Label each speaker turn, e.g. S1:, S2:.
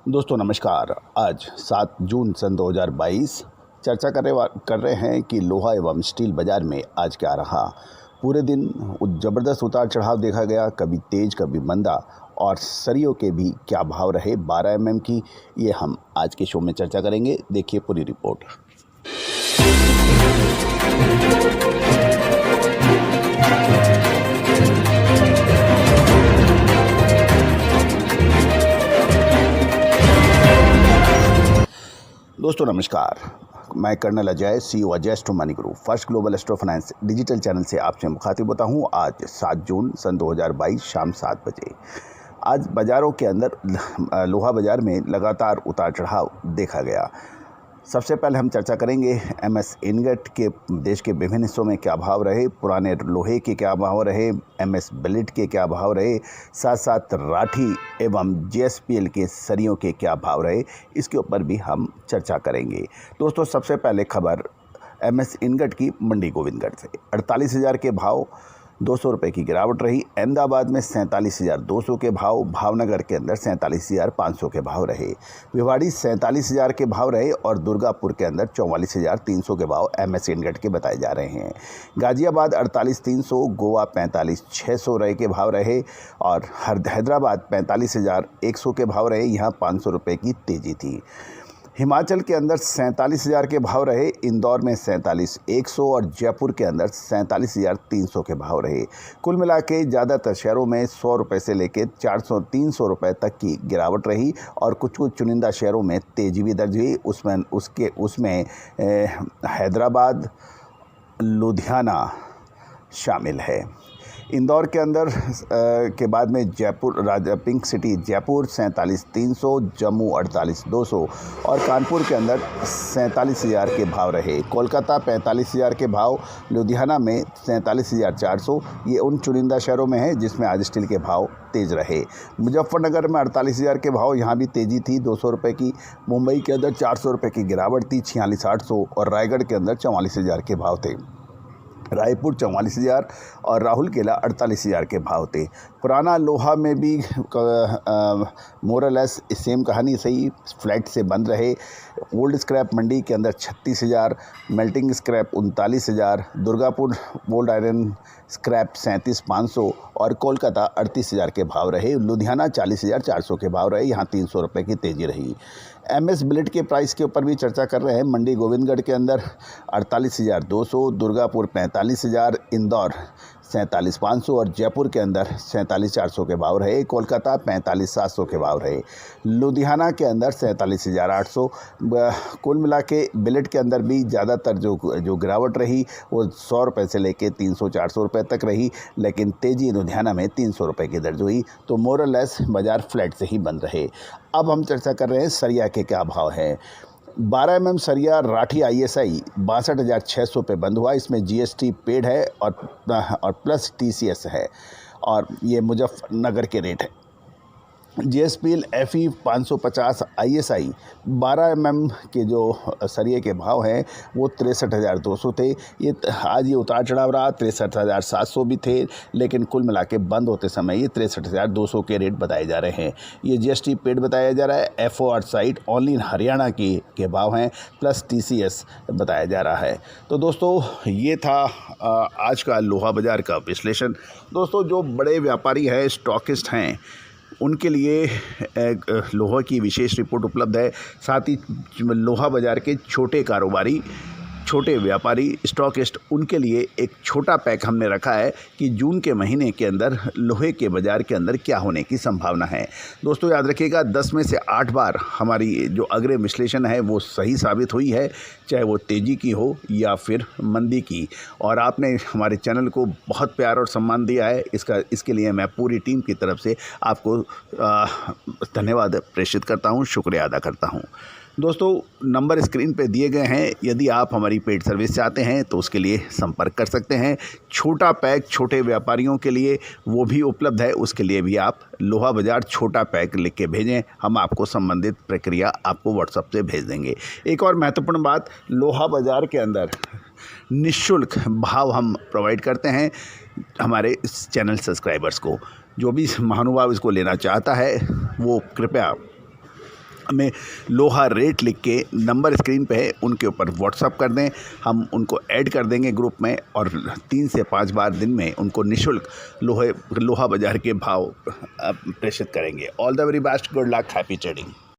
S1: दोस्तों नमस्कार। आज 7 जून सन 2022 चर्चा कर रहे हैं कि लोहा एवं स्टील बाज़ार में आज क्या रहा। पूरे दिन ज़बरदस्त उतार चढ़ाव देखा गया, कभी तेज कभी मंदा, और सरियों के भी क्या भाव रहे 12 mm की, ये हम आज के शो में चर्चा करेंगे। देखिए पूरी रिपोर्ट। दोस्तों नमस्कार, मैं colonel Ajay, CEO Ajay astro money group first global astro finance digital channel से आपसे मुखातिब होता हूं। आज 7 जून सन 2022 शाम 7 बजे आज बाज़ारों के अंदर लोहा बाज़ार में लगातार उतार चढ़ाव देखा गया। सबसे पहले हम चर्चा करेंगे MS इनगट के देश के विभिन्न हिस्सों में क्या भाव रहे, पुराने लोहे के क्या भाव रहे, MS बिलेट के क्या भाव रहे, साथ साथ राठी एवं JSPL के सरियों के क्या भाव रहे, इसके ऊपर भी हम चर्चा करेंगे। दोस्तों सबसे पहले खबर MS इनगट की मंडी गोविंदगढ़ से 48,000 के भाव, 200 रुपये की गिरावट रही। अहमदाबाद में 47,200 के भाव, भावनगर के अंदर 47,500 के भाव रहे, भिवाड़ी 47,000 के भाव रहे और दुर्गापुर के अंदर 44,300 के भाव MS इनगट के बताए जा रहे हैं। गाजियाबाद 48,300, गोवा 45,600 रहे के भाव रहे और हैदराबाद 45,100 के भाव रहे। यहाँ 500 रुपये की तेज़ी थी। हिमाचल के अंदर 47,000 के भाव रहे, इंदौर में 47,100 और जयपुर के अंदर 47,300 के भाव रहे। कुल मिला के ज़्यादातर शहरों में 100 रुपये से लेकर 400-300 रुपये तक की गिरावट रही और कुछ चुनिंदा शहरों में तेज़ी भी दर्ज हुई। उसमें हैदराबाद, लुधियाना शामिल है। इंदौर के अंदर के बाद में जयपुर पिंक सिटी जयपुर 47,300, जम्मू 48,200 और कानपुर के अंदर 47,000 के भाव रहे। कोलकाता 45,000 के भाव, लुधियाना में 47,400। ये उन चुनिंदा शहरों में है जिसमें आज स्टील के भाव तेज़ रहे। मुजफ्फरनगर में 48,000 के भाव, यहाँ भी तेज़ी थी 200 रुपये की। मुंबई के अंदर 400 रुपये की गिरावट थी, 46,800 और रायगढ़ के अंदर 44,000 के भाव थे। रायपुर 44,000 और राहुलकेला 48,000 के भाव थे। पुराना लोहा में भी मोरलेस सेम कहानी सही, फ्लैट से बंद रहे। ओल्ड स्क्रैप मंडी के अंदर 36,000, melting scrap 39,000, Durgapur old iron scrap 37,500 और कोलकाता 38,000 के भाव रहे। लुधियाना 40,400 के भाव रहे, यहाँ 300 रुपये की तेज़ी रही। MS बिलेट के प्राइस के ऊपर भी चर्चा कर रहे हैं। मंडी गोविंदगढ़ के अंदर 48,200, दुर्गापुर 45,000, इंदौर 47,500 और जयपुर के अंदर 47,400 के भाव रहे। कोलकाता 45,700 के भाव रहे। लुधियाना के अंदर 47,800। कुल मिला के बिलेट के अंदर भी ज़्यादातर जो गिरावट रही वो 100 रुपये से लेके 300-400 रुपये तक रही, लेकिन तेज़ी लुधियाना में 300 रुपये की दर्ज हुई। तो मोरलेस बाज़ार फ्लैट से ही बंद रहे। अब हम चर्चा कर रहे हैं सरिया के क्या भाव हैं। 12 mm सरिया राठी ISI 62,600 पे बंद हुआ। इसमें GST पेड है और प्लस TCS है और ये मुजफ्फरनगर के रेट है। JSPL FE 550 ISI 12 mm के जो सरिये के भाव हैं वो 63,200 थे। आज ये उतार चढ़ाव रहा, 63,700 भी थे, लेकिन कुल मिला के बंद होते समय ये 63,200 के रेट बताए जा रहे हैं। ये GST पेड बताया जा रहा है। FO site only in Haryana के भाव हैं, प्लस TCS बताया जा रहा है। तो दोस्तों ये था आज का लोहा बाज़ार का विश्लेषण। दोस्तों जो बड़े व्यापारी हैं, स्टॉकिस्ट हैं, उनके लिए लोहा की विशेष रिपोर्ट उपलब्ध है। साथ ही लोहा बाज़ार के छोटे कारोबारी, छोटे व्यापारी, स्टॉकिस्ट, उनके लिए एक छोटा पैक हमने रखा है कि जून के महीने के अंदर लोहे के बाज़ार के अंदर क्या होने की संभावना है। दोस्तों याद रखिएगा, 10 में से 8 बार हमारी जो अग्रिम विश्लेषण है वो सही साबित हुई है, चाहे वो तेज़ी की हो या फिर मंदी की। और आपने हमारे चैनल को बहुत प्यार और सम्मान दिया है, इसके लिए मैं पूरी टीम की तरफ से आपको धन्यवाद प्रेषित करता हूँ, शुक्रिया अदा करता हूँ। दोस्तों नंबर स्क्रीन पे दिए गए हैं, यदि आप हमारी पेड सर्विस चाहते हैं तो उसके लिए संपर्क कर सकते हैं। छोटा पैक छोटे व्यापारियों के लिए वो भी उपलब्ध है, उसके लिए भी आप लोहा बाज़ार छोटा पैक लिख के भेजें, हम आपको संबंधित प्रक्रिया आपको व्हाट्सएप से भेज देंगे। एक और महत्वपूर्ण बात, लोहा बाज़ार के अंदर निःशुल्क भाव हम प्रोवाइड करते हैं हमारे चैनल सब्सक्राइबर्स को। जो भी महानुभाव इसको लेना चाहता है वो कृपया हमें लोहा रेट लिख के नंबर स्क्रीन पे है उनके ऊपर व्हाट्सअप कर दें, हम उनको ऐड कर देंगे ग्रुप में और 3 से 5 बार दिन में उनको निःशुल्क लोहा बाज़ार के भाव प्रेषित करेंगे। All the very best, good luck, happy trading.